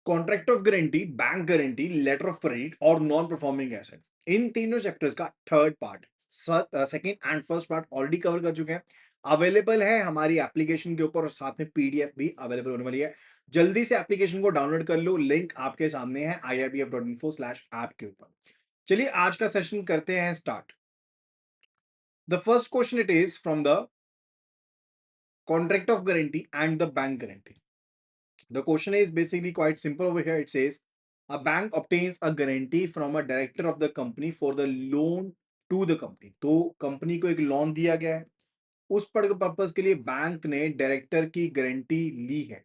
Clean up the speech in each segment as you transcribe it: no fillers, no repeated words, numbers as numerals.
Contract of guarantee, bank guarantee, letter of credit और non performing asset, इन तीनों chapters का third part, second and first part already cover कर चुके हैं। अवेलेबल है हमारी एप्लीकेशन के ऊपर और साथ में पीडीएफ भी अवेलेबल होने वाली है। जल्दी से एप्लीकेशन को डाउनलोड कर लो, लिंक आपके सामने है irbf.info/app के ऊपर। चलिए आज का सेशन करते हैं start. The first question it is from the contract of guarantee and the bank guarantee. The question is basically quite simple over here. It says a bank obtains a guarantee from a director of the company for the loan to the company. तो company को एक loan दिया गया है, उस purpose के लिए bank ने डायरेक्टर की गारंटी ली है,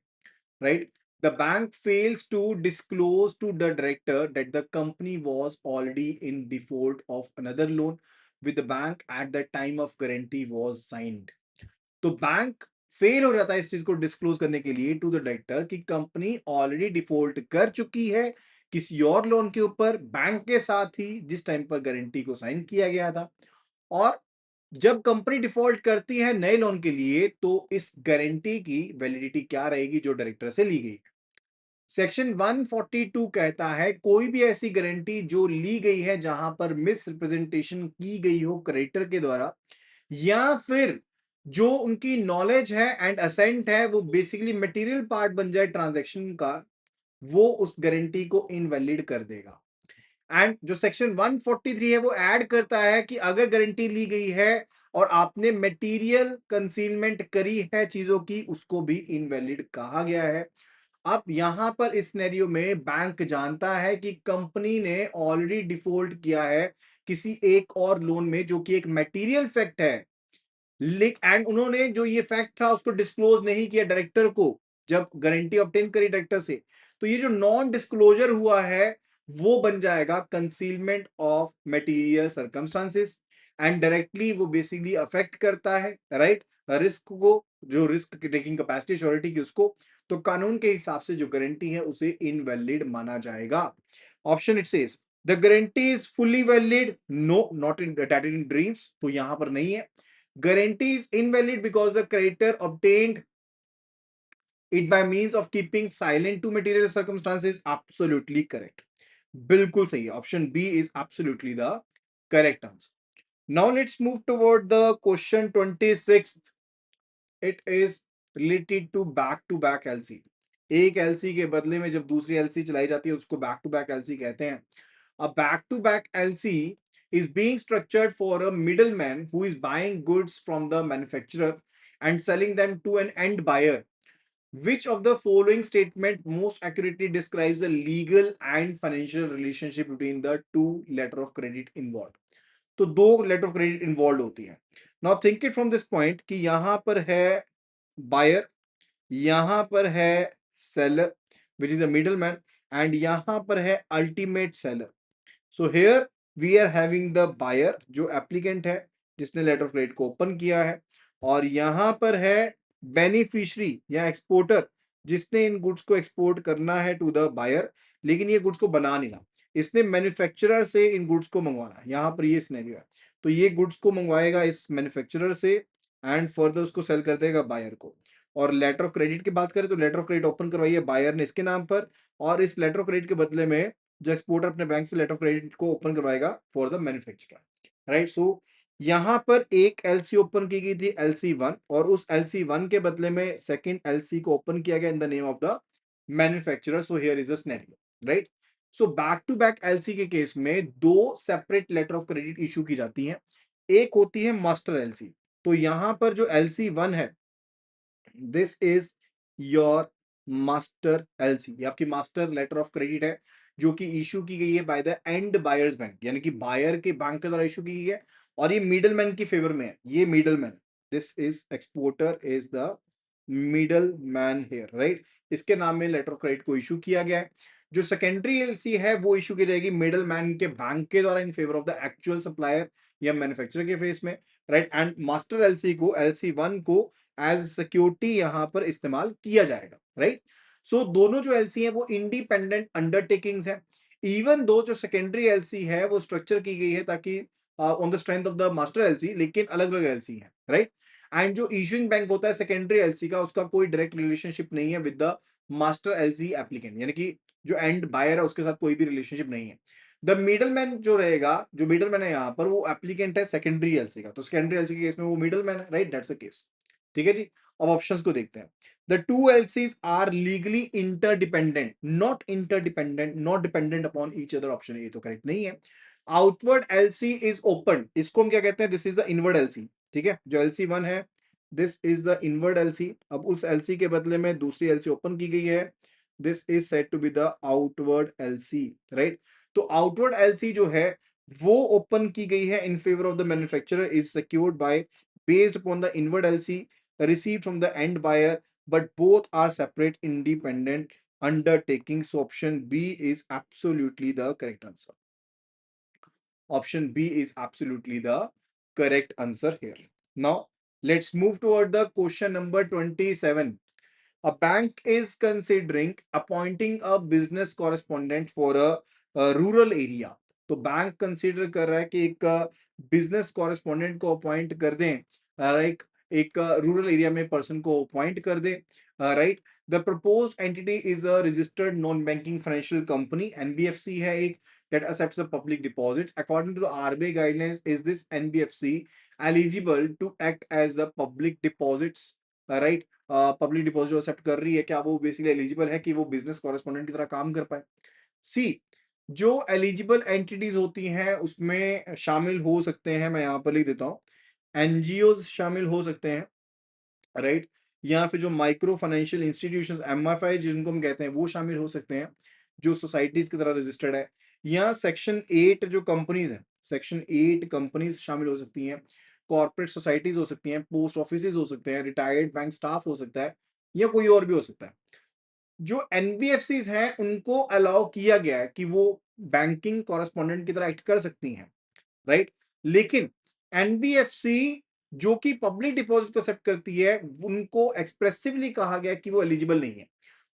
right? The bank fails to disclose to the director that the company was already in default of another loan with the bank at the time of guarantee was signed. तो bank fail हो जाता है इस चीज को disclose करने के लिए टू द डायरेक्टर कि कंपनी ऑलरेडी डिफॉल्ट कर चुकी है किसी और लोन के ऊपर बैंक के साथ ही जिस टाइम पर गारंटी को साइन किया गया था। और जब कंपनी डिफॉल्ट करती है नए लोन के लिए तो इस गारंटी की वैलिडिटी क्या रहेगी जो डायरेक्टर से ली गई। सेक्शन 142 कहता है कोई भी ऐसी गारंटी जो ली गई है जहां पर मिस रिप्रेजेंटेशन की गई हो क्रेडिटर के द्वारा या फिर जो उनकी नॉलेज है एंड असेंट है वो बेसिकली मटेरियल पार्ट बन जाए ट्रांजैक्शन का, वो उस गारंटी को इनवैलिड कर देगा। एंड जो सेक्शन 143 है वो ऐड करता है कि अगर गारंटी ली गई है और आपने मटेरियल कंसीलमेंट करी है चीजों की, उसको भी इनवैलिड कहा गया है। अब यहां पर इस सिनेरियो में बैंक जानता है कि कंपनी ने ऑलरेडी डिफॉल्ट किया है किसी एक और लोन में जो कि एक मटेरियल फैक्ट है, एंड उन्होंने जो ये फैक्ट था उसको डिस्क्लोज नहीं किया डायरेक्टर को जब गारंटी ऑब्टेन करी डायरेक्टर से। तो ये जो नॉन डिस्क्लोजर हुआ है वो बन जाएगा concealment of material circumstances and directly वो बेसिकली अफेक्ट करता है, राइट, रिस्क को, जो रिस्क टेकिंग कैपेसिटी श्योरिटी की उसको। तो कानून के हिसाब से जो गारंटी है उसे इनवैलिड माना जाएगा। Option it says the guarantee is fully valid, no not in date in dreams, तो यहां पर नहीं है। Guarantee is invalid because the creditor obtained it by means of keeping silent to material circumstances. Absolutely correct. बिल्कुल सही है. Option B is absolutely the correct answer. Now let's move toward the question 26th. It is related to back LC. एक LC के बदले में जब दूसरी LC चलाई जाती है उसको बैक टू बैक LC कहते हैं. A back to back LC is being structured for a middleman who is buying goods from the manufacturer and selling them to an end buyer. Which of the following statement most accurately describes the legal and financial relationship between the two letter of credit involved? तो दो letter of credit involve होती है। Now think it from this point कि यहां पर है buyer, यहां पर है seller which is a middle man, and यहां पर है ultimate seller. So here we are having the buyer जो एप्लीकेंट है जिसने लेटर ऑफ क्रेडिट को ओपन किया है, और यहां पर है बेनिफिशियरी या एक्सपोर्टर जिसने इन गुड्स को एक्सपोर्ट करना है टू द बायर, लेकिन ये गुड्स को बना नहीं रहा, इसने मैन्युफैक्चरर से इन गुड्स को मंगवाना है। यहां पर ये सिनेरियो है, तो ये गुड्स को मंगवाएगा इस मैन्युफैक्चरर से एंड फर्दर उसको सेल कर देगा बायर को। और लेटर ऑफ क्रेडिट की बात करें तो लेटर ऑफ क्रेडिट ओपन करवाई है बायर ने इसके नाम पर, और इस लेटर ऑफ क्रेडिट के बदले में जो एक्सपोर्टर अपने बैंक से लेटर ऑफ क्रेडिट को ओपन करवाएगा फॉर द मैन्युफैक्चरर, राइट। सो यहां पर एक एलसी ओपन की गई थी LC1, और उस LC1 के बदले में सेकंड LC को ओपन किया गया in the name of the manufacturer. So here is a scenario, right. So back to back LC के केस में दो separate letter of credit issue की जाती हैं। एक होती है मास्टर LC, तो यहां पर जो LC1 है this is your master LC, ये आपकी मास्टर लेटर ऑफ क्रेडिट है जो कि इशू की गई है by the end buyers bank, यानी कि बायर के बैंक के द्वारा इशू की गई है, और ये मिडल मैन की फेवर में है। ये middle man, this is exporter is the middle man here, right. इसके नाम में लेटर ऑफ क्रेडिट को इशू किया गया है। जो सेकेंडरी LC है वो इशू की जाएगी मिडल मैन के बैंक के द्वारा इन favour of the actual supplier या मैन्युफैक्चरर के फेस में, राइट। एंड मास्टर LC को LC1 को एज सिक्योरिटी यहां पर इस्तेमाल किया जाएगा, राइट। सो दोनों जो LC है वो इंडिपेंडेंट अंडरटेकिंग्स है, इवन दो जो सेकेंडरी LC है वो स्ट्रक्चर की गई है ताकि on the strength of the master LC, लेकिन अलग अलग LC है, राइट। एंड जो इशूइंग बैंक होता है सेकेंडरी एलसी का, उसका कोई डायरेक्ट रिलेशनशिप नहीं है with the master LC applicant, यानी कि जो एंड बायर है उसके साथ कोई भी रिलेशनशिप नहीं है। द मिडलमैन जो रहेगा, जो मिडलमैन है यहाँ पर, वो एप्लीकेंट है सेकेंडरी एलसी का, तो सेकेंडरी एलसी के केस में वो मिडलमैन है, राइट, दैट्स द केस। ठीक है जी। अब ऑप्शंस को देखते हैं। The two LCs are legally interdependent, not interdependent, not dependent upon each other, option ये तो करेक्ट नहीं है। आउटवर्ड एलसी इज ओपन, इसको हम क्या कहते हैं, this is the inward LC. ठीक है, जो एलसी वन है, this is the inward LC. अब उस एलसी के बदले में दूसरी एलसी ओपन की गई है, this is said to be the outward LC, right. तो आउटवर्ड एलसी जो है वो ओपन की गई है in favour of the manufacturer, is secured by based upon the inward LC received from the end buyer, but both are separate independent undertaking. So option B is absolutely the correct answer. Option B is absolutely the correct answer here. Now, let's move toward the question number 27. A bank is considering appointing a business correspondent for a rural area. तो bank consider कर रहा है कि एक business correspondent को appoint कर दें, right, एक रूरल एरिया में पर्सन को अपॉइंट कर दे, right. The proposed entity is a registered non banking financial company, NBFC है एक, that accepts the public deposits. According to the RBI guidelines, is this NBFC eligible to act as the public deposits, right? Public deposit जो accept कर रही है, क्या वो basically eligible है कि वो बिजनेस कॉरेस्पॉन्डेंट की तरह काम कर पाए? सी, जो एलिजिबल एंटिटीज होती हैं उसमें शामिल हो सकते हैं, मैं यहां पर लिख देता हूं, एनजीओ शामिल हो सकते हैं, राइट, या फिर जो माइक्रो फाइनेंशियल इंस्टीट्यूशंस एमएफआई जिनको हम कहते हैं वो शामिल हो सकते हैं, जो सोसाइटीज की तरह रजिस्टर्ड है, या सेक्शन 8 जो कंपनीज हैं, सेक्शन 8 कंपनीज शामिल हो सकती हैं, कॉर्पोरेट सोसाइटीज हो सकती हैं, पोस्ट ऑफिस हो सकते हैं, रिटायर्ड बैंक स्टाफ हो सकता है, या कोई और भी हो सकता है। जो एनबीएफसी हैं उनको अलाउ किया गया है कि वो बैंकिंग कॉरेस्पॉन्डेंट की तरह एक्ट कर सकती हैं, राइट। लेकिन एनबीएफसी जो कि पब्लिक डिपॉजिट को एक्सेप्ट करती है, उनको एक्सप्रेसिवली कहा गया कि वो एलिजिबल नहीं है।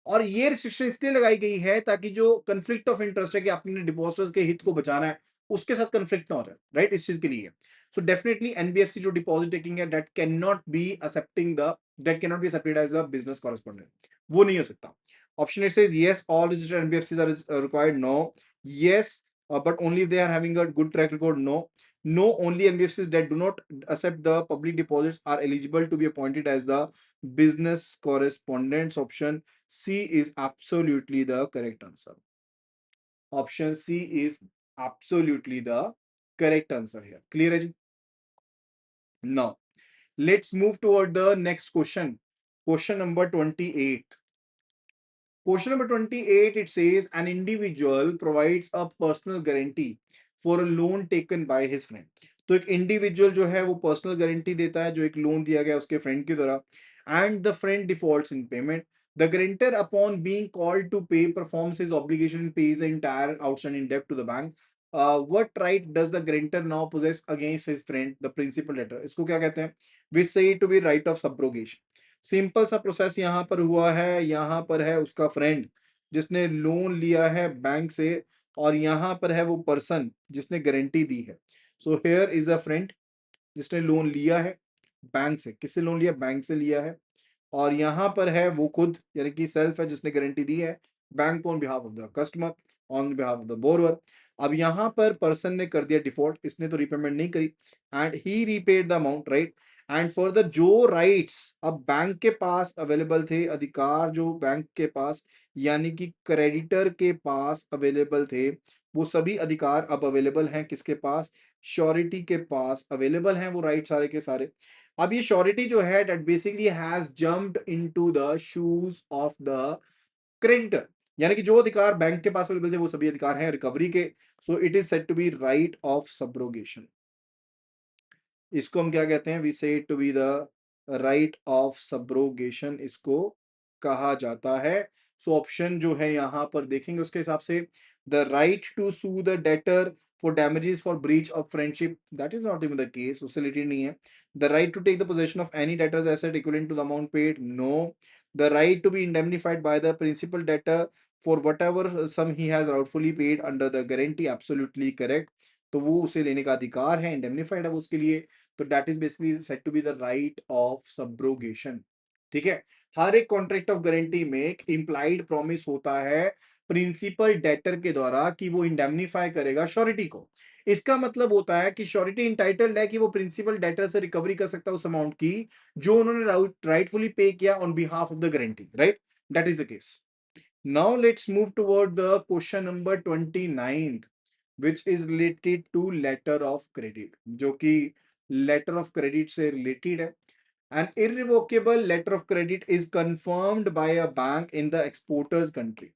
और ये रिस्ट्रिक्शन इसलिए लगाई गई है ताकि जो कंफ्लिक्ट ऑफ इंटरेस्ट है कि अपने डिपॉजिटर्स के हित को बचाना है, उसके साथ कंफ्लिक्ट ना हो जाए, राइट, इस चीज के लिए। सो डेफिनेटली एनबीएफसी जो डिपॉजिट टेकिंग है, that can not be excepting the, that can not be accepted as a business correspondent, वो नहीं हो सकता। Option it says yes, all registered NBFCs are required, no. Yes, but only if they are having a good track record, no. No, only NBFCs that do not accept the public deposits are eligible to be appointed as the business correspondents. Option C is absolutely the correct answer. Option C is absolutely the correct answer here. Clear है जी? Now, let's move toward the next question. Question number 28. Question number 28, it says an individual provides a personal guarantee for a loan taken by his friend. तो एक individual जो है वो personal guarantee देता है, जो एक लोन दिया गया उसके फ्रेंड की तरह, and the friend defaults in payment, the guarantor upon being called to pay performs his obligation and pays the entire outstanding डेब्ट to the bank. What right does the guarantor now possess against his friend the principal debtor? इसको क्या कहते हैं? We say to be right of subrogation. Simple सा process यहाँ पर हुआ है, यहाँ पर है उसका फ्रेंड जिसने लोन लिया है बैंक से, और यहाँ पर है वो पर्सन जिसने गारंटी दी है। So here is a friend जिसने लोन लिया है बैंक से, किससे लोन लिया? बैंक से लिया है। और यहाँ पर है वो खुद, यानी कि सेल्फ है, जिसने गारंटी दी है bank on behalf of the customer, on behalf of the borrower. अब यहाँ पर पर्सन ने कर दिया डिफॉल्ट, इसने तो रिपेमेंट नहीं करी, and he repaid the amount, right. And further जो राइट्स अब बैंक के पास अवेलेबल थे, अधिकार जो बैंक के पास, यानी कि क्रेडिटर के पास अवेलेबल थे, वो सभी अधिकार अब अवेलेबल हैं किसके पास? श्योरिटी के पास अवेलेबल हैं वो राइट सारे के सारे। अब ये श्योरिटी जो है that basically has jumped into the shoes of the creditor, यानी कि जो अधिकार बैंक के पास अवेलेबल थे वो सभी अधिकार हैं रिकवरी के। So it is said to be right of subrogation. इसको हम क्या कहते हैं? We say to be the right of subrogation, इसको कहा जाता है। सो ऑप्शन जो है यहां पर देखेंगे उसके हिसाब से, the right to sue the debtor for damages for breach of friendship, that is not even the case, उससे रिलेटेड नहीं है। The right to take the possession of any debtor's asset equivalent to the amount paid, no. The right to be indemnified by the principal debtor for whatever sum he has rightfully paid under the guarantee, absolutely correct. तो वो उसे लेने का अधिकार है, indemnified है वो उसके लिए। तो that is basically said to be the right of subrogation. ठीक है, हर एक कॉन्ट्रैक्ट ऑफ गारंटी में एक इंप्लाइड प्रॉमिस होता है प्रिंसिपल डेटर के द्वारा कि वो इंडेमनीफाई करेगा श्योरिटी को। इसका मतलब होता है कि श्योरिटी इंटाइटल्ड है कि वो प्रिंसिपल डेटर से रिकवरी कर सकता है उस अमाउंट की जो उन्होंने राइटफुली पे किया on behalf of the guarantee, right? That is the case. Now let's move toward the question number 29th, which is related to letter of credit, जो कि letter of credit से related है। An irrevocable letter of credit is confirmed by a bank in the exporter's country।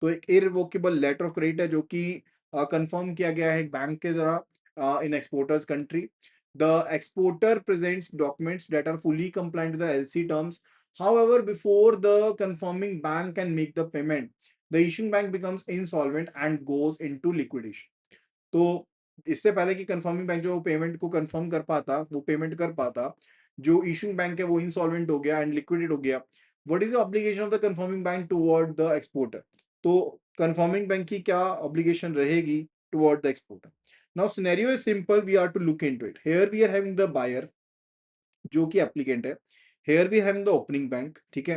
तो एक irrevocable letter of credit है जो कि confirm किया गया है एक बैंक के द्वारा in exporter's country. The exporter presents documents that are fully compliant with the LC terms. However, before the confirming bank can make the payment, the issuing bank becomes insolvent and goes into liquidation। तो इससे पहले कि confirming bank जो payment को confirm कर पाता, वो payment कर पाता, जो इशूइंग बैंक है वो इंसॉल्वेंट हो गया एंड लिक्विडेट हो गया। What is the obligation of the confirming bank toward the exporter? तो कंफर्मिंग बैंक की क्या ऑब्लिगेशन रहेगी toward the exporter? Now scenario is simple, we are to look into it. Here we are having the buyer जो कि applicant है। Here we having the opening bank, ठीक है।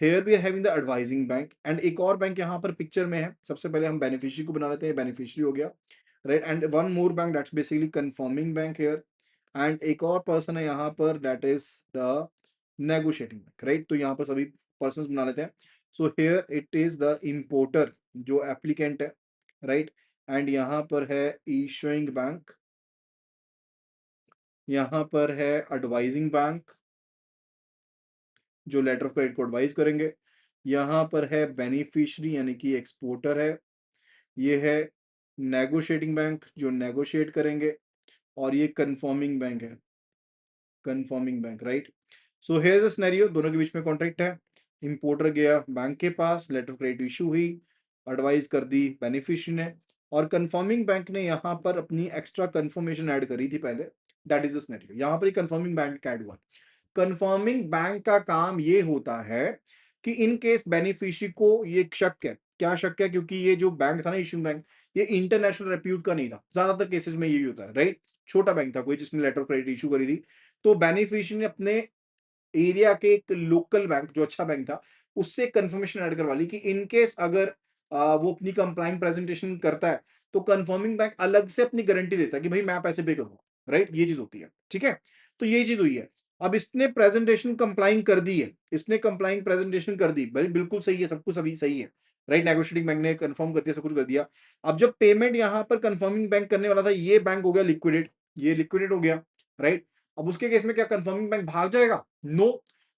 Here we are having the advising bank and एक और bank यहाँ पर picture में है। सबसे पहले हम बेनिफिशियरी को बना लेते हैं, बेनिफिशियरी हो गया, right? And one more bank that's basically confirming bank here. And एक और पर्सन है यहाँ पर, that is the negotiating bank, right? तो यहाँ पर सभी पर्सन बना लेते हैं। So here it is the importer जो एप्लीकेंट है, राइट? एंड यहाँ पर है इशूइंग बैंक, यहाँ पर है एडवाइजिंग बैंक जो लेटर ऑफ क्रेडिट को एडवाइज करेंगे। यहाँ पर है बेनिफिशियरी यानी कि एक्सपोर्टर है। ये है नेगोशिएटिंग बैंक जो नेगोशिएट करेंगे, और ये कंफर्मिंग बैंक है, confirming bank, right? So here is a scenario, दोनों के बीच में कॉन्ट्रैक्ट है। इंपोर्टर गया बैंक के पास, लेटर ऑफ क्रेडिट इशू हुई, एडवाइस कर दी बेनिफिशियरी ने, और कंफर्मिंग बैंक ने यहाँ पर अपनी एक्स्ट्रा कंफर्मेशन ऐड करी थी पहले। दैट इज द सिनेरियो, यहाँ पर कंफर्मिंग बैंक ऐड हुआ। कंफर्मिंग बैंक का काम ये होता है कि इन केस बेनिफिशियरी को ये शक है, क्या शक है? क्योंकि ये जो बैंक था ना, इशूइंग बैंक, ये इंटरनेशनल रेप्यूट का नहीं था। ज्यादातर केसेस में यही होता है, राइट? छोटा बैंक था कोई जिसने लेटर ऑफ क्रेडिट इशू करी थी, तो बेनिफिशियरी ने अपने एरिया के एक लोकल बैंक जो अच्छा बैंक था उससे कंफर्मेशन ऐड करवा ली कि इन केस अगर वो अपनी कंप्लाइंट प्रेजेंटेशन करता है तो कंफर्मिंग बैंक अलग से अपनी गारंटी देता है कि भाई मैं पैसे पे करूंगा, राइट? ये चीज होती है, ठीक है। तो ये चीज हुई है। अब इसने प्रेजेंटेशन कंप्लाइंट कर दी है, इसने कंप्लाइंट प्रेजेंटेशन कर दी, भाई बिल्कुल सही है, सब कुछ अभी सही है, राइट? नेगोशिएटिंग बैंक ने कंफर्म कर दिया, सब कुछ कर दिया। अब जब पेमेंट यहां पर कंफर्मिंग बैंक करने वाला था, ये बैंक हो गया लिक्विडेट, ये लिक्विडेट हो गया, राइट? अब उसके केस में क्या कंफर्मिंग बैंक भाग जाएगा? नो।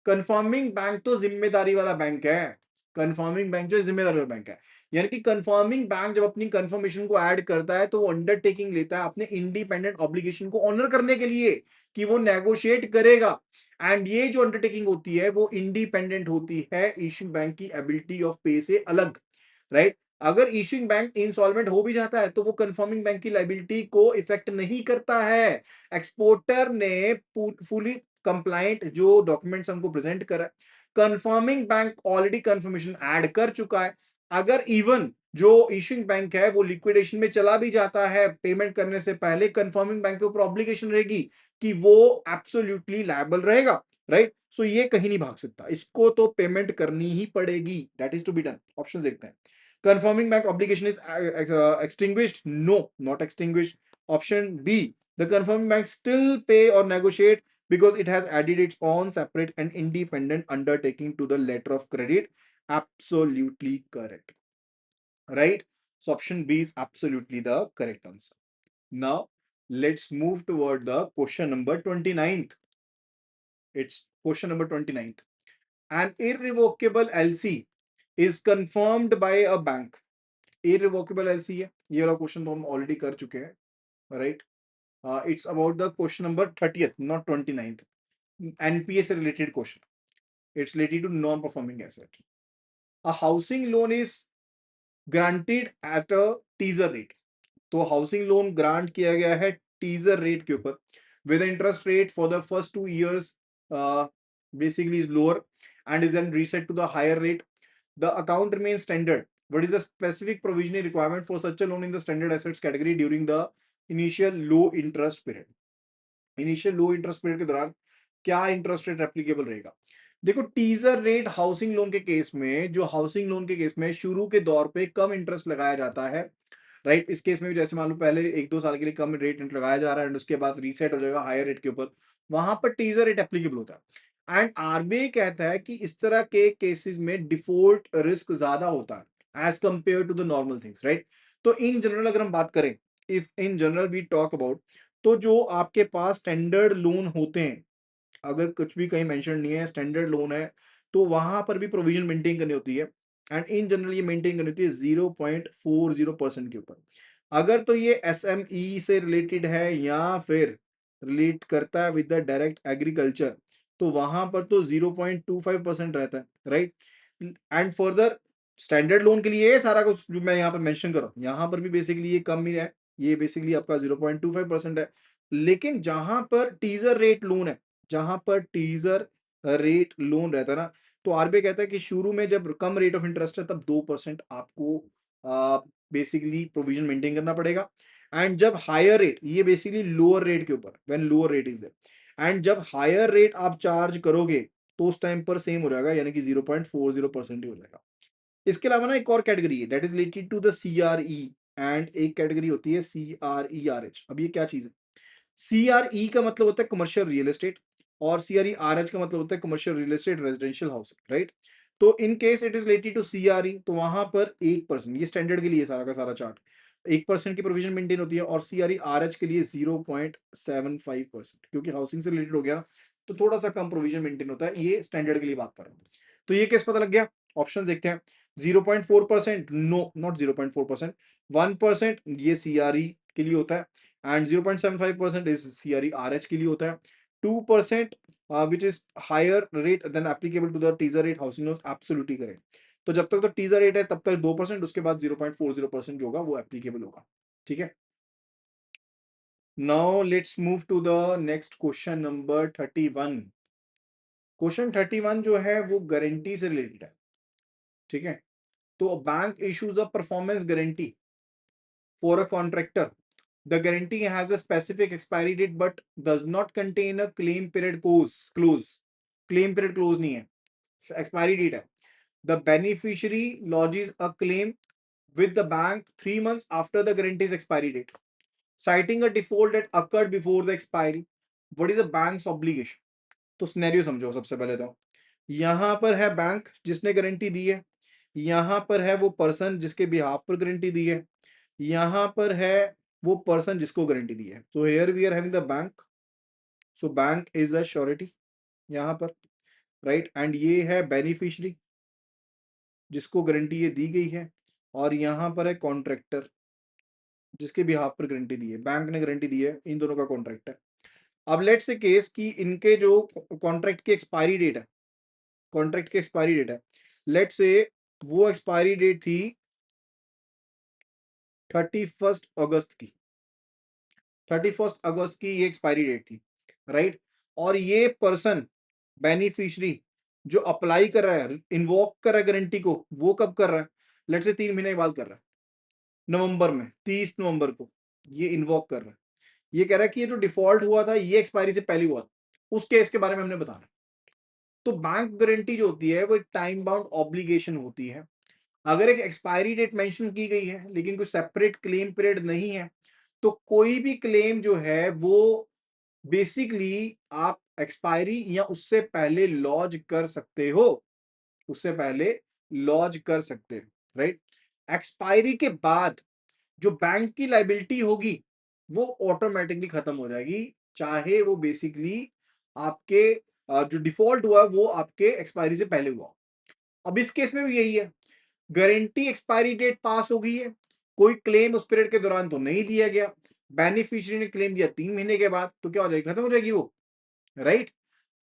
कंफर्मिंग बैंक तो जिम्मेदारी वाला बैंक है, कंफर्मिंग बैंक जो जिम्मेदारी वाला बैंक है। यानी कि कंफर्मिंग बैंक जब अपनी कंफर्मेशन को ऐड करता है तो वो अंडरटेकिंग लेता है अपने इंडिपेंडेंट ऑब्लिगेशन को ऑनर करने के लिए कि वो नेगोशिएट करेगा। एंड ये जो अंडरटेकिंग होती है वो इंडिपेंडेंट होती है इशू बैंक की एबिलिटी ऑफ पे से अलग, राइट? अगर इशूइंग बैंक इंसॉल्वेंट हो भी जाता है तो वो कंफर्मिंग बैंक की लायबिलिटी को इफेक्ट नहीं करता है। एक्सपोर्टर ने फुली कंप्लाइंट जो डॉक्यूमेंट्स हमको प्रेजेंट करा, confirming bank already confirmation add कर चुका है। अगर इवन जो इशूइंग बैंक है वो लिक्विडेशन में चला भी जाता है पेमेंट करने से पहले, कंफर्मिंग बैंक के ऊपर ऑब्लिगेशन रहेगी कि वो एब्सोल्युटली लायबल रहेगा, राइट? सो ये कहीं नहीं भाग सकता, इसको तो पेमेंट करनी ही पड़ेगी, that is to be done. Option देखते हैं। Confirming bank obligation is extinguished? No, not extinguished. Option B, the confirming bank still pay or negotiate because it has added its own separate and independent undertaking to the letter of credit. Absolutely correct, right? So option B is absolutely the correct answer. Now let's move toward the question number 29th. It's question number 29th. An irrevocable LC is confirmed by a bank. Irrevocable LC है, ये वाला question तो हम already कर चुके हैं, right? It's about the question number 30th, not 29th। NPA से related question, it's related to non performing asset. A housing loan is granted at a teaser rate. तो हाउसिंग लोन ग्रांट किया गया है teaser rate के ऊपर, with interest rate for the first 2 years basically is lower and is then reset to the higher rate. The account remains standard. What is the specific provisioning requirement for such a loan in the standard assets category during the initial low interest period? Initial low interest period के दौरान क्या interest rate applicable रहेगा। देखो teaser rate housing loan के case में, जो housing loan के case में शुरू के दौर पे कम इंटरेस्ट लगाया जाता है, राइट। इस केस में भी जैसे मान लो पहले 1-2 साल के लिए कम रेट लगाया जा रहा है एंड उसके बाद रीसेट हो जाएगा हायर रेट के ऊपर, वहां पर टीजर रेट एप्लीकेबल होता है। एंड आरबीआई कहता है कि इस तरह के केसेस में डिफॉल्ट रिस्क ज्यादा होता है as compare to the normal things, right. तो इन जनरल अगर हम बात करें, if in general we talk about, तो जो आपके पास स्टैंडर्ड लोन होते हैं, अगर कुछ भी कहीं मेंशन नहीं है, स्टैंडर्ड लोन है, तो वहां पर भी प्रोविजन मेंटेन करनी होती है। एंड इन जनरल ये मेंटेन करनी होती है 0.40% के ऊपर। अगर तो ये एसएमई से रिलेटेड है या फिर रिलेट करता है विद द डायरेक्ट एग्रीकल्चर, तो वहां पर तो 0.25% रहता है, right. And further standard loan के लिए सारा कुछ जो मैं यहाँ पर मेंशन कर रहा हूँ, यहाँ पर भी बेसिकली ये कम ही है, ये बेसिकली आपका 0.25% है। लेकिन जहां पर टीजर रेट लोन है, जहां पर टीजर रेट लोन रहता है ना, तो आरबीआई कहता है कि शुरू में जब कम रेट ऑफ इंटरेस्ट है तब 2% आपको बेसिकली प्रोविजन मेंटेन करना पड़ेगा। एंड जब हायर रेट, ये बेसिकली लोअर रेट के ऊपर, when lower rate is there, and जब हायर रेट आप चार्ज करोगे तो उस टाइम पर सेम हो जाएगा, यानी कि 0.40% ही हो जाएगा। इसके अलावा ना एक और कैटेगरी है, that is related to the CRE, and एक कैटेगरी होती है सीआरईआरएच। अब ये क्या चीज है? सीआरई का मतलब होता है कमर्शियल रियल एस्टेट, और सीआरईआरएच का मतलब होता है commercial real estate residential housing, right. तो in case it is related to CRE, तो वहां पर 1%, ये स्टैंडर्ड के लिए सारा का सारा चार्ट, 1% की प्रोविजन मेंटेन होती है, और सीआरईआरएच के लिए 0.75%, क्योंकि हाउसिंग से रिलेटेड हो गया ना, तो थोड़ा सा कम प्रोविजन मेंटेन होता है, ये स्टैंडर्ड के लिए बात कर रहा हूँ। तो ये केस पता लग गया। ऑप्शन देखते हैं। 0.4%, नो नॉट 0.4%, 1% ये सीआरई के लिए होता है, एंड 0.75% इज CRE-RH के लिए होता है। 2% which is higher rate than applicable to the teaser rate housing loans, absolutely correct. तो जब तक तो टीजर रेट है तब तक 2%, उसके बाद 0.40% जो होगा वो एप्लीकेबल होगा, ठीक है। Now let's move to the next question number 31। Question 31 जो है वो गारंटी से रिलेटेड है, ठीक है। तो bank issues a performance guarantee for a contractor. The guarantee has a specific expiry date but does not contain a claim period clause. Claim period clause नहीं है, expiry date है। The beneficiary lodges a claim with the bank 3 months after the guarantee's expiry date, citing a default that occurred before the expiry. What is the bank's obligation? तो scenario समझो सबसे पहले तो, यहां पर है बैंक जिसने गारंटी दी है, यहां पर है वो पर्सन जिसके बिहाफ पर गारंटी दी है, यहां पर है वो पर्सन जिसको गारंटी दी है। तो here we are having the bank, so bank is a surety यहां पर, राइट। एंड ये है बेनिफिशियरी जिसको गारंटी ये दी गई है, और यहां पर है कॉन्ट्रैक्टर जिसके बिहाफ पर गारंटी दी है, बैंक ने गारंटी दी है, इन दोनों का कॉन्ट्रैक्ट है। अब लेट्स से केस कि इनके जो कॉन्ट्रैक्ट की एक्सपायरी डेट है, कॉन्ट्रैक्ट की एक्सपायरी डेट है, लेट्स से वो एक्सपायरी डेट थी 31 अगस्त की, 31 अगस्त की ये एक्सपायरी डेट थी, राइट। और ये पर्सन बेनिफिशियरी जो अप्लाई कर रहा है, इन्वोक कर रहा है गारंटी को, वो कब कर रहा है? लेट्स से 3 महीने के बाद कर रहा है, नवंबर में, 30 नवंबर को ये इन्वोक कर रहा है। ये कह रहा है कि ये जो डिफॉल्ट हुआ था ये एक्सपायरी से पहले हुआ था, उस केस के बारे में हमने बताना। तो बैंक गारंटी जो होती है वो एक टाइम बाउंड ऑब्लिगेशन होती है। अगर एक एक्सपायरी डेट मेंशन की गई है लेकिन कोई सेपरेट क्लेम पीरियड नहीं है, तो कोई भी क्लेम जो है वो बेसिकली आप एक्सपायरी या उससे पहले लॉन्च कर सकते हो, उससे पहले लॉन्च कर सकते हो, राइट। एक्सपायरी के बाद जो बैंक की लाइबिलिटी होगी वो ऑटोमेटिकली खत्म हो जाएगी, चाहे वो बेसिकली आपके जो डिफॉल्ट हुआ वो आपके एक्सपायरी से पहले हुआ। अब इस केस में भी यही है, गारंटी एक्सपायरी डेट पास हो गई है, कोई क्लेम उस पीरियड के दौरान तो नहीं दिया गया, बेनिफिशियरी ने क्लेम दिया 3 महीने के बाद, तो क्या हो जाएगी? खत्म हो जाएगी वो, राइट।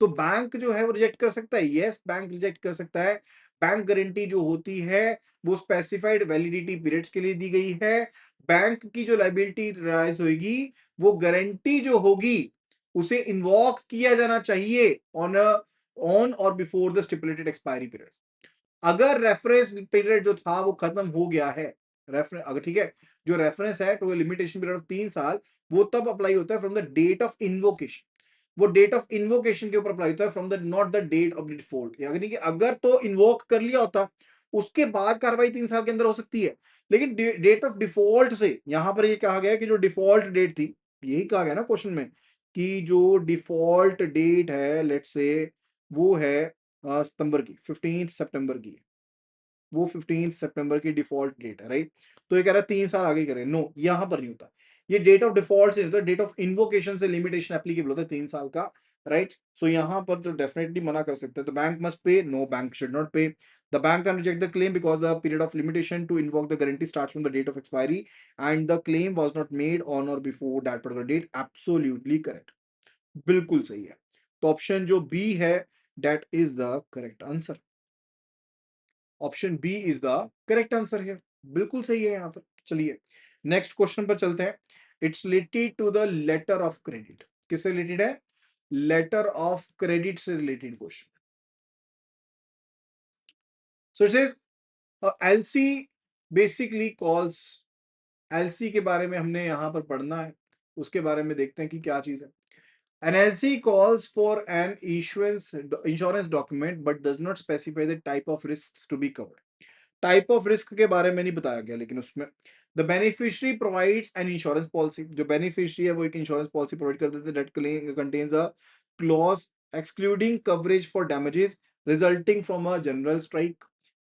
तो बैंक जो है वो रिजेक्ट कर सकता है, यस बैंक रिजेक्ट कर सकता है। बैंक गारंटी जो होती है वो स्पेसिफाइड वैलिडिटी पीरियड्स के लिए दी गई है। बैंक की जो लाइबिलिटी राइज होगी वो गारंटी जो होगी उसे इन्वॉक किया जाना चाहिए ऑन और before the stipulated expiry period. अगर रेफरेंस पीरियड जो था वो खत्म हो गया है रेफरेंस अगर ठीक है, जो रेफरेंस है टू लिमिटेशन पीरियड ऑफ 3 साल, वो तब अप्लाई होता है from the date of invocation. वो डेट ऑफ इन्वोकेशन के ऊपर अप्लाई होता है from the not the date of default, यानी कि अगर तो इन्वोक कर लिया होता उसके बाद कार्रवाई 3 साल के अंदर हो सकती है, लेकिन डेट ऑफ डिफॉल्ट से यहां पर ये कहा गया कि जो डिफॉल्ट डेट थी, यही कहा गया ना क्वेश्चन में कि जो डिफॉल्ट डेट है लेट्स से वो है सितंबर की 15 सितंबर की, वो 15 सितंबर की डिफॉल्ट डेट है, राइट। तो ये कह रहा है 3 साल आगे करें, नो यहां पर नहीं होता, ये डेट ऑफ डिफॉल्ट से नहीं होता, डेट ऑफ इन्वोकेशन से लिमिटेशन एप्लीकेबल होता है 3 साल का, राइट। सो यहां पर तो डेफिनेटली मना कर सकते हैं, तो bank must pay, no bank should not pay, the bank can reject the claim because the period of limitation to invoke the guarantee starts from the date of expiry and the claim was not made on और before that particular date, absolutely correct, बिल्कुल सही है। तो option जो B है that is the correct answer, option B is the correct answer है, बिल्कुल सही है यहाँ पर। चलिए नेक्स्ट क्वेश्चन पर चलते हैं। It's related to the letter of credit, किससे रिलेटेड है? लेटर ऑफ क्रेडिट से related question. So it says LC basically calls, LC के बारे में हमने यहां पर पढ़ना है, उसके बारे में देखते हैं कि क्या चीज है। An LC calls for an issuance insurance document but does not specify the type of risks to be covered. Type of risk के बारे में नहीं बताया गया, लेकिन उसमें the beneficiary provides an insurance policy, जो बेनिफिशियरी है वो एक इंश्योरेंस पॉलिसी प्रोवाइड कर देते हैं that contains a clause excluding coverage for damages resulting from a general strike.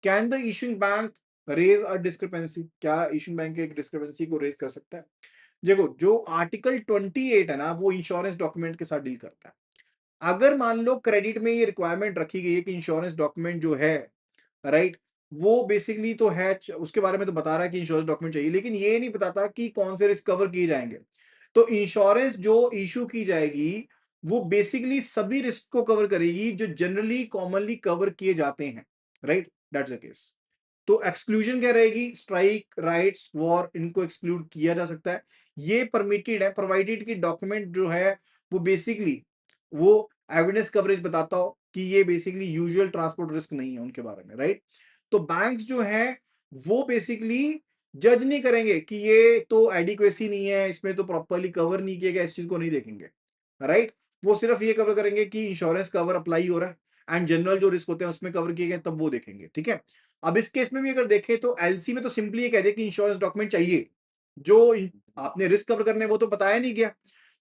Can the issuing bank raise a discrepancy, क्या इशूइंग बैंक एक discrepancy को रेज कर सकता है? देखो जो आर्टिकल 28 है ना वो इंश्योरेंस डॉक्यूमेंट के साथ डील करता है। अगर मान लो क्रेडिट में ये रिक्वायरमेंट रखी गई है कि इंश्योरेंस डॉक्यूमेंट जो है, राइट, वो बेसिकली तो है, उसके बारे में तो बता रहा है कि इंश्योरेंस डॉक्यूमेंट चाहिए, लेकिन ये नहीं बताता कि कौन से रिस्क कवर किए जाएंगे। तो इंश्योरेंस जो इशू की जाएगी वो बेसिकली सभी रिस्क को कवर करेगी जो जनरली कॉमनली कवर किए जाते हैं, राइट, दैट्स द केस। तो एक्सक्लूजन क्या रहेगी? स्ट्राइक, राइट्स, वॉर, इनको एक्सक्लूड किया जा सकता है, ये परमिटेड है प्रोवाइडेड कि डॉक्यूमेंट जो है वो बेसिकली वो एविडेंस कवरेज बताता हो कि ये बेसिकली यूजुअल ट्रांसपोर्ट रिस्क नहीं है उनके बारे में, राइट। तो बैंक्स जो है वो बेसिकली जज नहीं करेंगे कि ये तो एडिक्वेसी नहीं है, इसमें तो प्रॉपरली कवर नहीं किया गया, इस चीज को नहीं देखेंगे, राइट। वो सिर्फ ये कवर करेंगे कि इंश्योरेंस कवर अप्लाई हो रहा है एंड जनरल जो रिस्क होते हैं उसमें कवर किए गए तब वो देखेंगे, ठीक है। अब इस केस में भी अगर देखें तो एलसी में तो सिंपली ये कह दिया कि इंश्योरेंस डॉक्यूमेंट चाहिए, जो आपने रिस्क कवर करने वो तो बताया नहीं गया।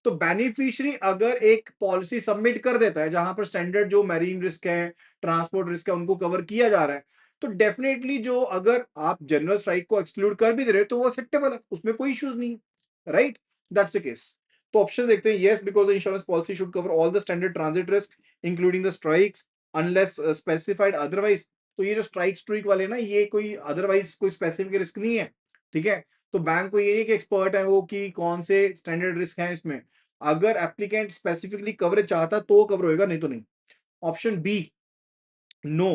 तो बेनिफिशियरी अगर एक पॉलिसी सबमिट कर देता है जहां पर स्टैंडर्ड जो मैरीन रिस्क है, ट्रांसपोर्ट रिस्क है, उनको कवर किया जा रहा है, तो डेफिनेटली जो अगर आप जनरल स्ट्राइक को एक्सक्लूड कर भी दे रहे हो तो वो एक्सेप्टेबल है, उसमें कोई इश्यूज नहीं है, राइट, दैट्स द केस। तो ऑप्शन देखते हैं, yes because the insurance policy should cover all the standard transit risk including the strikes unless specified otherwise. तो ये जो स्ट्राइक स्ट्रीक वाले ना ये कोई अदरवाइज कोई स्पेसिफिक रिस्क नहीं है, ठीक है। तो बैंक को ये नहीं कि एक्सपर्ट है वो कि कौन से स्टैंडर्ड रिस्क है इसमें, अगर एप्लीकेंट स्पेसिफिकली कवरेज चाहता तो कवर होएगा, नहीं तो नहीं। Option B, no,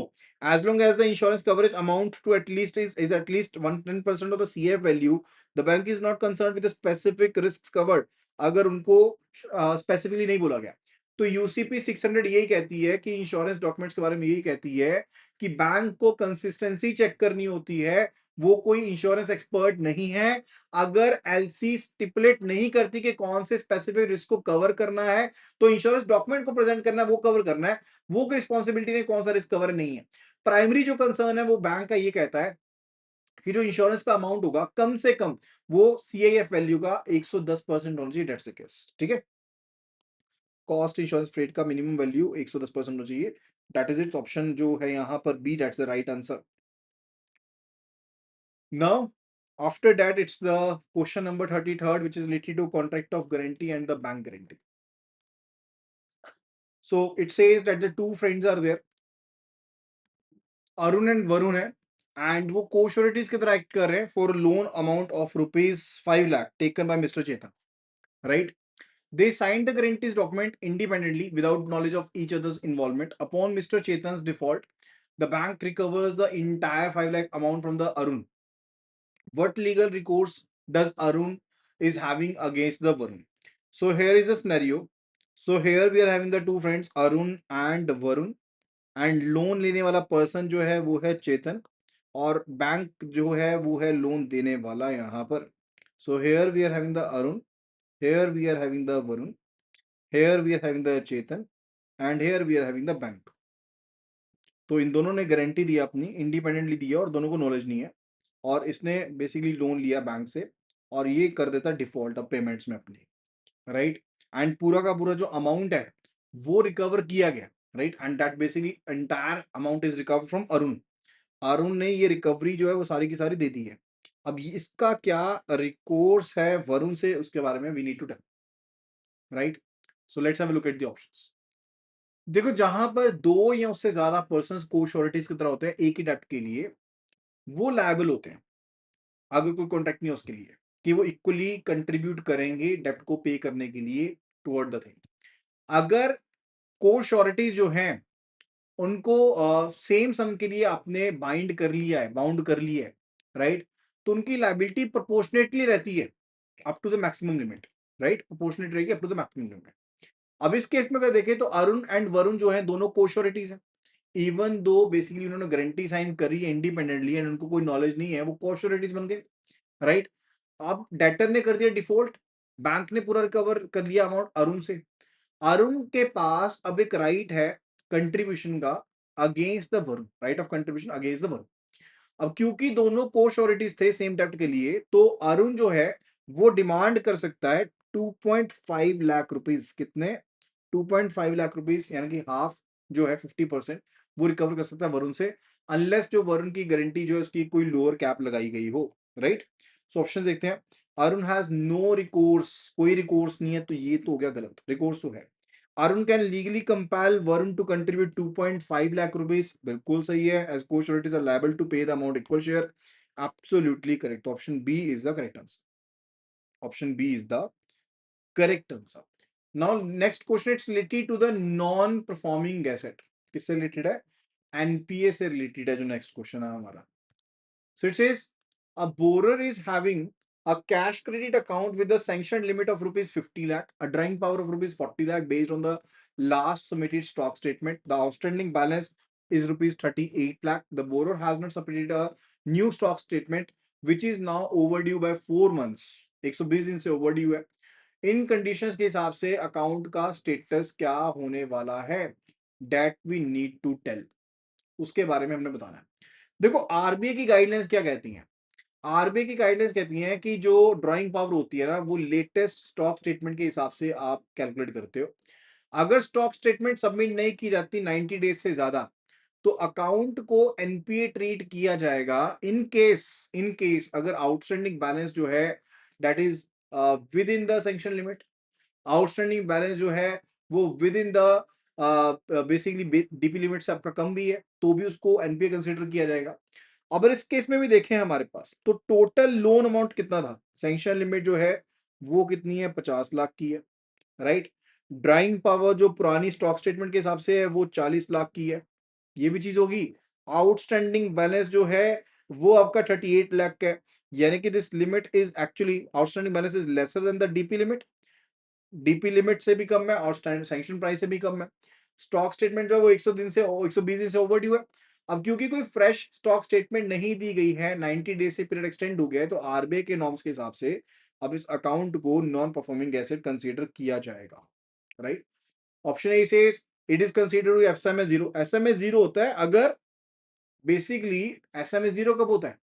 as long as the insurance coverage amount to at least is at least 110% of the CF value, the bank is not concerned with the specific risks covered। अगर उनको specifically नहीं बोला गया तो UCP 600 यही कहती है कि इंश्योरेंस डॉक्यूमेंट्स के बारे में यही कहती है कि बैंक को कंसिस्टेंसी चेक करनी होती है, वो कोई इंश्योरेंस एक्सपर्ट नहीं है। अगर एलसी स्टिपुलेट नहीं करती कि कौन से स्पेसिफिक रिस्क को कवर करना है तो इंश्योरेंस डॉक्यूमेंट को प्रेजेंट करना है, वो कवर करना है, वो रिस्पॉन्सिबिलिटी नहीं, कौन सा रिस्क कवर नहीं है। प्राइमरी जो कंसर्न है वो बैंक का ये कहता है कि जो इंश्योरेंस का अमाउंट होगा कम से कम वो सीआईएफ वैल्यू का 110% होना चाहिए, डेट्स द केस, ठीक है। कॉस्ट इंश्योरेंस फ्रेट का मिनिमम वैल्यू 110% होना चाहिए, दैट इज इट। ऑप्शन जो है यहाँ पर B, that's the right answer. Now after that it's the question number 33rd which is related to contract of guarantee and the bank guarantee. So it says that the two friends are there, Arun and Varun है, and वो को sureties की तरह act कर रहे हैं for loan amount of ₹5 lakh taken by mister Chetan, right. They signed the guarantees document independently without knowledge of each other's involvement. Upon Mr. Chetan's default, the bank recovers the entire 5 lakh amount from the Arun. What legal recourse does Arun is having against the Varun? So here is the scenario. So here we are having the two friends Arun and Varun, and loan लेने वाला person जो है वो है चेतन, और bank जो है वो है लोन देने वाला यहाँ पर। So here we are having the Arun, here we are having the Varun, here we are having the Chetan and here we are having the bank. तो इन दोनों ने गारंटी दी अपनी, इंडिपेंडेंटली दी है और दोनों को नॉलेज नहीं है, और इसने बेसिकली लोन लिया बैंक से और ये कर देता डिफॉल्ट अब पेमेंट्स में अपनी, राइट। एंड पूरा का पूरा जो अमाउंट है वो रिकवर किया गया, right, and that basically entire amount is recover from Arun. Arun ने ये रिकवरी जो है वो सारी की सारी दे दी है। अब इसका क्या रिकोर्स है वरुण से, उसके बारे में we need to tell, right. So let's have a look at the options. देखो जहां पर दो या उससे ज्यादा पर्सन को श्योरिटीज की तरह होते हैं एक ही डेप्ट के लिए, वो लायबल होते हैं अगर कोई कॉन्ट्रैक्ट नहीं है उसके लिए, कि वो इक्वली कंट्रीब्यूट करेंगे डेप्ट को पे करने के लिए टुवर्ड द थिंग। अगर को श्योरिटीज जो हैं उनको सेम सम के लिए आपने बाइंड कर लिया है, बाउंड कर लिया है, राइट, तो उनकी लायबिलिटी प्रोपोर्शनेटली रहती है up to the maximum limit, right, proportionate रहेगी up to the maximum limit. अब इस केस में अगर देखें तो अरुण एंड वरुण जो है दोनों को श्योरिटीज हैं, इवन दो बेसिकली उन्होंने गारंटी साइन करी है इंडिपेंडेंटली एंड उनको कोई नॉलेज नहीं है, वो को श्योरिटीज बन गए, राइट। अब डेटर ने कर दिया डिफॉल्ट, बैंक ने पूरा रिकवर कर लिया अमाउंट अरुण से। अरुण के पास अब एक राइट है कंट्रीब्यूशन का against the Varun, right of contribution against the Varun. अब क्योंकि दोनों को श्योरिटीज थे सेम डेप्ट के लिए, तो अरुण जो है वो डिमांड कर सकता है 2.5 लाख रुपीस। कितने? 2.5 लाख रुपीस, यानी कि हाफ जो है 50% वो रिकवर कर सकता है वरुण से, अनलेस जो वरुण की गारंटी जो है उसकी कोई लोअर कैप लगाई गई हो, राइट। सो ऑप्शन देखते हैं। अरुण हैज नो रिकोर्स, कोई रिकोर्स नहीं है, तो ये तो हो गया गलत, रिकोर्स तो है। Arun can legally compel Varun to contribute 2.5 lakh rupees, बिल्कुल सही है, as co sureties are liable to pay the amount equal share, absolutely correct. Option B is the correct answer, option B is the correct answer. Now next question, it's related to the non performing asset. किससे related है? NPA से related है जो next question है हमारा। So it says a borrower is having a cash credit account with a sanctioned limit of rupees 50 lakh, a drawing power of rupees 40 lakh based on the last submitted stock statement. The outstanding balance is rupees 38 lakh. The borrower has not submitted a new stock statement which is now overdue by 4 months. 120 दिन से overdue है। इन conditions के हिसाब से account का status क्या होने वाला है, that we need to tell, उसके बारे में हमने बताना है। देखो आरबीआई की गाइडलाइंस क्या कहती हैं? आरबीआई की गाइडलाइंस कहती हैं कि जो ड्राइंग पावर होती है ना वो लेटेस्ट स्टॉक स्टेटमेंट के हिसाब से आप कैलकुलेट करते हो। अगर स्टॉक स्टेटमेंट सबमिट नहीं की जाती 90 डेज से ज्यादा, तो अकाउंट को एनपीए ट्रीट किया जाएगा। इन केस अगर आउटस्टैंडिंग बैलेंस जो है that is with in the sanction limit, outstanding balance जो है वो with in the basically DP limit से आपका कम भी है, तो भी उसको एनपीए कंसीडर किया जाएगा। अगर इस केस में भी देखें हमारे पास, तो टोटल लोन अमाउंट कितना था? सैंक्शन लिमिट जो है वो कितनी है? 50 लाख की है, राइट। ड्राइंग पावर जो पुरानी स्टॉक स्टेटमेंट के हिसाब से है वो 40 लाख की है, ये भी चीज होगी। आउटस्टैंडिंग बैलेंस जो है वो आपका 38 लाख का है, यानी कि this limit is actually outstanding balance is lesser than the DP limit, DP limit से भी कम है और सैंक्शन प्राइस से भी कम है। स्टॉक स्टेटमेंट जो है वो 120 दिन से ओवरड्यू है। अब क्योंकि कोई फ्रेश स्टॉक स्टेटमेंट नहीं दी गई है, 90 डेज से पीरियड एक्सटेंड हो गया है, तो आरबीआई के नॉर्म्स के हिसाब से अब इस अकाउंट को नॉन परफॉर्मिंग एसेट कंसीडर किया जाएगा, right. Option A says it is considered SMS zero. SMS zero होता है अगर बेसिकली, एसएमएस जीरो कब होता है?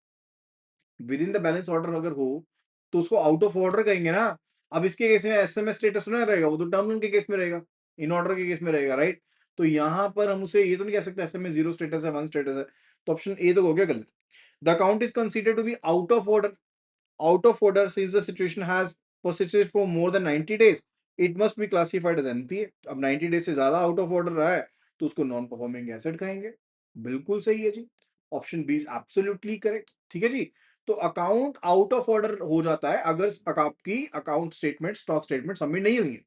With in the balance order अगर हो तो उसको आउट ऑफ ऑर्डर कहेंगे ना। अब इसके केस में एसएमएस स्टेटस ना रहेगा, वो तो टर्म लोन के केस में रहेगा, इन ऑर्डर के केस में रहेगा, राइट। तो यहां पर हम उसे ये तो नहीं कह सकते एसएमएस जीरो स्टेटस है, वन स्टेटस है, तो ऑप्शन ए तो हो गया गलत। The account is considered to be out of order. Out of order since the situation has persisted for more than 90 days, it must be classified as NPA। अब 90 days से ज्यादा out of order रहा है तो उसको non performing asset कहेंगे। बिल्कुल सही है जी, option B is absolutely correct, ठीक है जी। तो अकाउंट आउट ऑफ ऑर्डर हो जाता है अगर आपकी account statement, stock statement submit नहीं हुई है,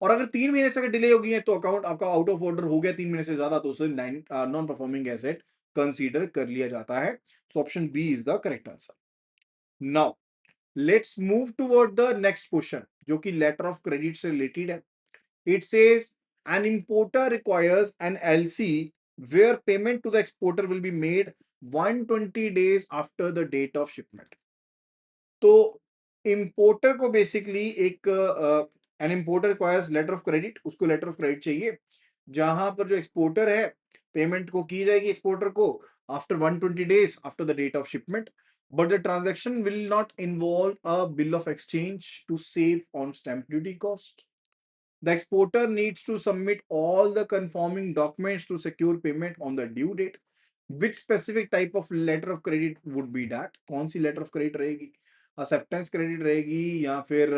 और अगर 3 महीने से अगर डिले हो गई है तो अकाउंट आपका आउट ऑफ ऑर्डर हो गया 3 महीने से ज्यादा, तो उसे नॉन परफॉर्मिंग एसेट कंसीडर कर लिया जाता है। So option B is the correct answer. Now let's move toward the next question जो कि लेटर ऑफ क्रेडिट से रिलेटेड है। It says an importer requires an LC where payment to the exporter will be made 120 days after the date of shipment. तो importer को basically एक an importer requires letter of credit, उसको letter of credit चाहिए, जहां पर जो exporter है payment को की जाएगी एक्सपोर्टर को after 120 days after the date of shipment, but the transaction will not involve a bill of exchange to save on stamp duty cost. The exporter needs to submit all the conforming documents to secure payment on the due date. Which specific type of letter of credit would be that? कौन सी letter of credit रहेगी? Acceptance credit रहेगी या फिर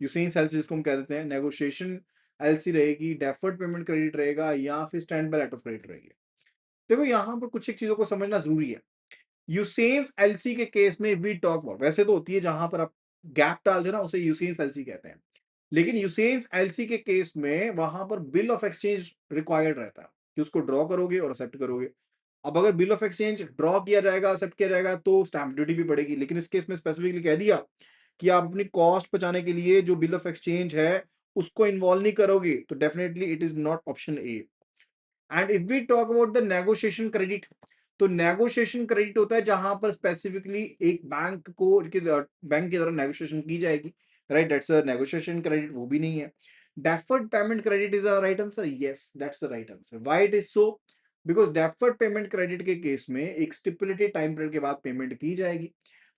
यूसेंस LC जिसको हम कह देते हैं, नेगोशिएशन एलसी रहेगी, डेफर्ड पेमेंट क्रेडिट रहेगा या फिर standby letter of credit रहेगी? देखो यहाँ पर कुछ एक चीजों को समझना जरूरी है। यूसेंस एलसी के केस में वी टॉक अबाउट, वैसे तो होती है जहां पर आप गैप डाल देना उसे यूसेंस एलसी कहते हैं, लेकिन यूसेंस एलसी के केस में वहां पर बिल ऑफ एक्सचेंज रिक्वायर्ड रहता है कि उसको ड्रॉ करोगे और एक्सेप्ट करोगे। अब अगर बिल ऑफ एक्सचेंज ड्रॉ किया जाएगा एक्सेप्ट किया जाएगा तो स्टैंप ड्यूटी भी पड़ेगी, लेकिन इस केस में स्पेसिफिकली कह दिया कि आप अपनी कॉस्ट बचाने के लिए जो बिल ऑफ एक्सचेंज है उसको इन्वॉल्व नहीं करोगे, तो definitely it is not option A. And if we talk about the negotiation credit, तो नेगोशिएशन क्रेडिट होता है जहां पर स्पेसिफिकली एक बैंक को बैंक की तरफ नेगोशिएशन की जाएगी, right, that's a negotiation credit, वो भी नहीं है। Deferred payment credit is a right answer, yes that's the right answer. Why it is so? Because deferred payment credit के केस में एक स्टिपुलेटेड टाइम पीरियड के बाद पेमेंट की जाएगी,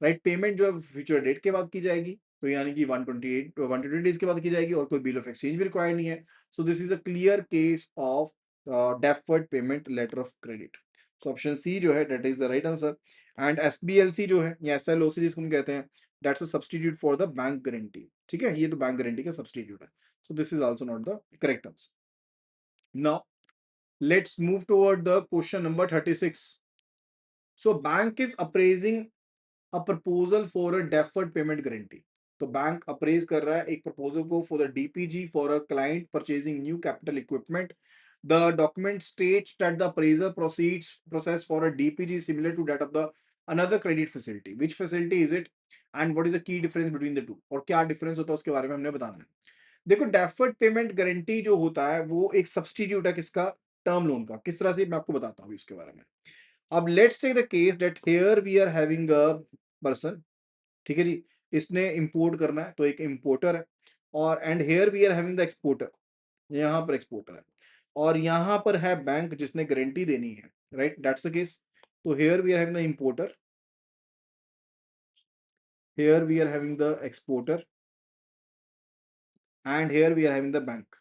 राइट, पेमेंट जो है फ्यूचर डेट के बाद की जाएगी, तो यानी कि 120 डेज के बाद की जाएगी और कोई बिल ऑफ एक्सचेंज भी रिक्वायर्ड नहीं है। So this is a clear case of deferred payment letter of credit। so option C जो है that is the right answer। and SBLC जो है या SLOC जिसको हम कहते हैं, that's a substitute for the bank guarantee। ठीक है, ये तो बैंक गारंटी का substitute है। so this is also not the correct answer। now let's move toward the question number 36। so bank is appraising a proposal for a deferred payment guarantee। तो bank apprise कर रहा है एक proposal को for the DPG for a client purchasing new capital equipment. The document states that the appraiser proceeds process for a DPG similar to that of the another credit facility। Which facility is it and what is the key difference between the two? और क्या difference होता है उसके बारे में हमने बताना है। देखो डेफर्ड पेमेंट गारंटी जो होता है वो एक सब्सटीट्यूट है किसका? टर्म लोन का। किस तरह से मैं आपको बताता हूँ इसके बारे में। अब let's take the case that here we are having a person, ठीक है जी, इसने इंपोर्ट करना है तो एक इंपोर्टर है, और and here we are having the exporter, यहाँ पर एक्सपोर्टर है, और यहाँ पर है बैंक जिसने गारंटी देनी है, राइट, दैट्स द केस। तो here we are having the importer, here we are having the exporter and here we are having the bank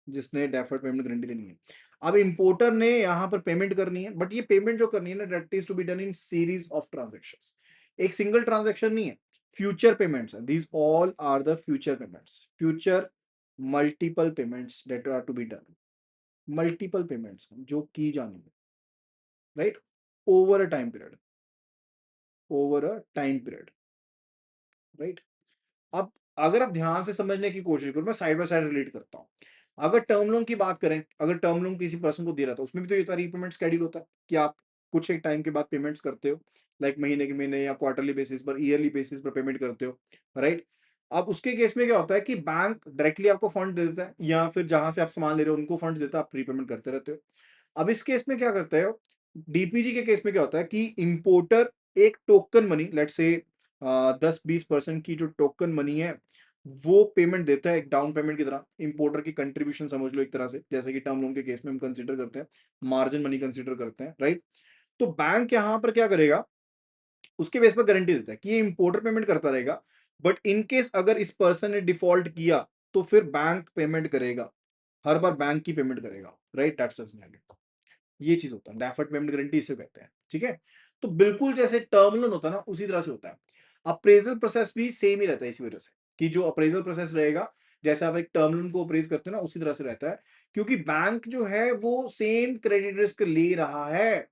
जिसने डेफर्ड पेमेंट गारंटी देनी है। अब इंपोर्टर ने यहाँ पर पेमेंट करनी है, बट ये पेमेंट जो करनी है ना that is to be done in series of transactions. एक सिंगल ट्रांजैक्शन नहीं है, फ्यूचर पेमेंट्स है, these all are the future payments, future multiple payments that are to be done, multiple payments जो की जानी है, right, over a time period, over a time period, right. अब अगर आप ध्यान से समझने की कोशिश करो, मैं साइड बाय साइड रिलेट करता हूँ। अगर टर्म लोन की बात करें, अगर टर्म लोन किसी पर्सन को दे रहा था उसमें भी तो ये था रीपेमेंट शेड्यूल होता है कि आप कुछ एक टाइम के बाद पेमेंट्स करते हो, लाइक महीने के महीने या क्वार्टरली बेसिस पर, ईयरली बेसिस पर पेमेंट करते हो, राइट। अब उसके केस में क्या होता है कि बैंक डायरेक्टली आपको फंड दे देता है या फिर जहां से आप सामान ले रहे हो उनको फंड देता है, आप प्रीपेमेंट करते रहते हो। अब इस केस में क्या करते हो, डीपीजी के केस में क्या होता है कि इंपोर्टर एक टोकन मनी, लेट्स से 10-20% की जो टोकन मनी है वो पेमेंट देता है एक डाउन पेमेंट की तरह, इंपोर्टर की कंट्रीब्यूशन समझ लो एक तरह से, जैसे कि टर्म लोन के केस में हम कंसीडर करते हैं, मार्जिन मनी कंसीडर करते हैं, राइट। तो बैंक यहां पर क्या करेगा, उसके बेस पर गारंटी देता है कि ये इंपोर्टर पेमेंट करता रहेगा, बट इन केस अगर इस पर्सन ने डिफॉल्ट किया तो फिर बैंक पेमेंट करेगा, हर बार बैंक की पेमेंट करेगा, राइट, दैट्स ये चीज होता है डेफर्ड पेमेंट गारंटी, इसे कहते हैं, ठीक है। तो बिल्कुल जैसे टर्म लोन होता है ना उसी तरह से होता है। अप्रेजल प्रोसेस भी सेम ही रहता है इसी वजह से कि जो अप्रेजल प्रोसेस रहेगा जैसे आप एक टर्म लोन को अप्रेज करते हो ना उसी तरह से रहता है, क्योंकि बैंक जो है वो सेम क्रेडिट रिस्क ले रहा है।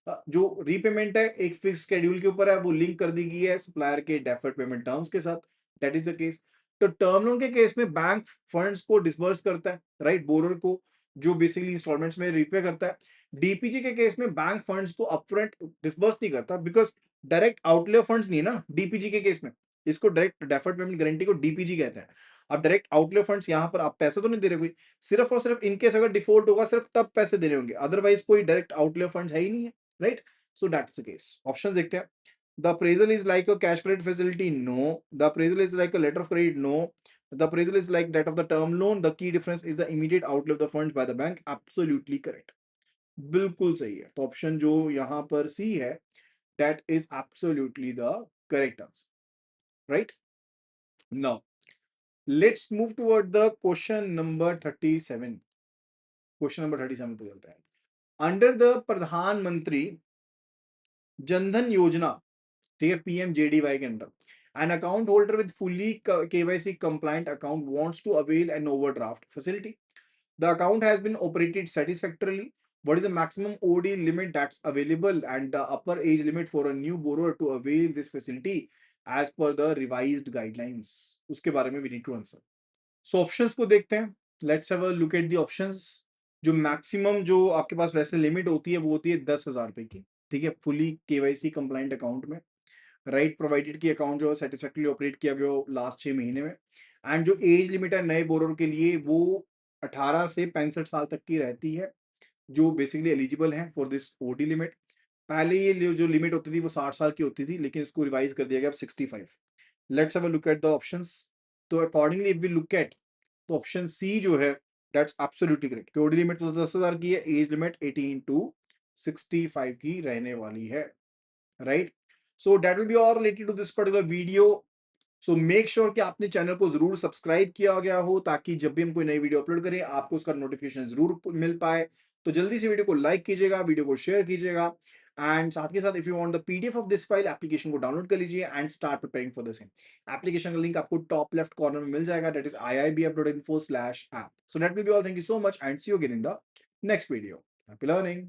जो रीपेमेंट है एक फिक्स शेड्यूल के ऊपर है, वो लिंक कर दी गई है सप्लायर के डेफर्ड पेमेंट टर्म्स के साथ, दैट इज द केस। तो टर्म लोन के केस में बैंक फंड्स को डिसबर्स करता है, राइट, बोरर को, जो बेसिकली इंस्टॉलमेंट्स में रीपे करता है। डीपीजी के केस में बैंक फंड्स को अपफ्रंट डिसबर्स नहीं करता, बिकॉज डायरेक्ट आउटले फंड्स नहीं है ना डीपीजी के केस में, इसको डायरेक्ट डेफर्ड पेमेंट गारंटी को डीपीजी कहते हैं। अब डायरेक्ट आउटले फंड्स यहाँ पर आप पैसे तो नहीं दे रहे कोई, सिर्फ और सिर्फ इनकेस अगर डिफॉल्ट होगा सिर्फ तब पैसे देने होंगे, अदरवाइज कोई डायरेक्ट आउटले फंड्स है ही नहीं है, right. So that's the case. Options देखते हैं. The appraisal is like a cash credit facility. No. The appraisal is like a letter of credit. No. The appraisal is like that of the term loan. The key difference is the immediate outlay of the funds by the bank. Absolutely correct. बिल्कुल सही है. तो option जो यहाँ पर सी है, that is absolutely the correct answer. Right? Now, let's move toward the question number 37. Question number 37 पे चलते हैं. Under the प्रधानमंत्री जनधन योजना, ठीक है, PMJDY के under, an account holder with fully KYC compliant account wants to avail an overdraft facility. The account has been operated satisfactorily. What is the maximum OD limit that's available and the upper age limit for a new borrower to avail this facility as per the revised guidelines? उसके बारे में we need to answer. So options को देखते हैं. Let's have a look at the options. जो maximum जो आपके पास वैसे लिमिट होती है वो होती है 10,000 रुपए की, ठीक है, फुली केवाईसी कंप्लाइंट अकाउंट में, राइट, प्रोवाइडेड की अकाउंट जो है सेटिस्फैक्टरली ऑपरेट किया गया हो लास्ट 6 महीने में. एंड जो एज लिमिट है नए बोरोर के लिए वो 18 से 65 साल तक की रहती है, जो बेसिकली एलिजिबल हैं फॉर दिस ओडी लिमिट. पहले ये जो लिमिट होती थी वो 60 साल की होती थी, लेकिन इसको रिवाइज कर दिया गया अब 65. Let's have a look at the options. तो accordingly if we look at, तो ऑप्शन सी जो है दैट्स एब्सोल्युटली करेक्ट. कि ओडी लिमिट तो 10,000 की है, एज लिमिट 18 टू 65 की रहने वाली है, right. So that will be all related to this particular video. So make sure कि आपने चैनल को जरूर सब्सक्राइब किया गया हो, ताकि जब भी हम कोई नई वीडियो अपलोड करें आपको उसका नोटिफिकेशन जरूर मिल पाए. तो जल्दी से वीडियो को लाइक कीजिएगा, वीडियो को शेयर कीजिएगा, एंड साथ के साथ if you want the PDF of this file, application को डाउनलोड कर लीजिए and start preparing for the same. Application का लिंक आपको टॉप लेफ्ट कॉर्नर में मिल जाएगा, that is iibf.info/app. So that will be all. Thank you so much and see you again in the next video. Happy learning.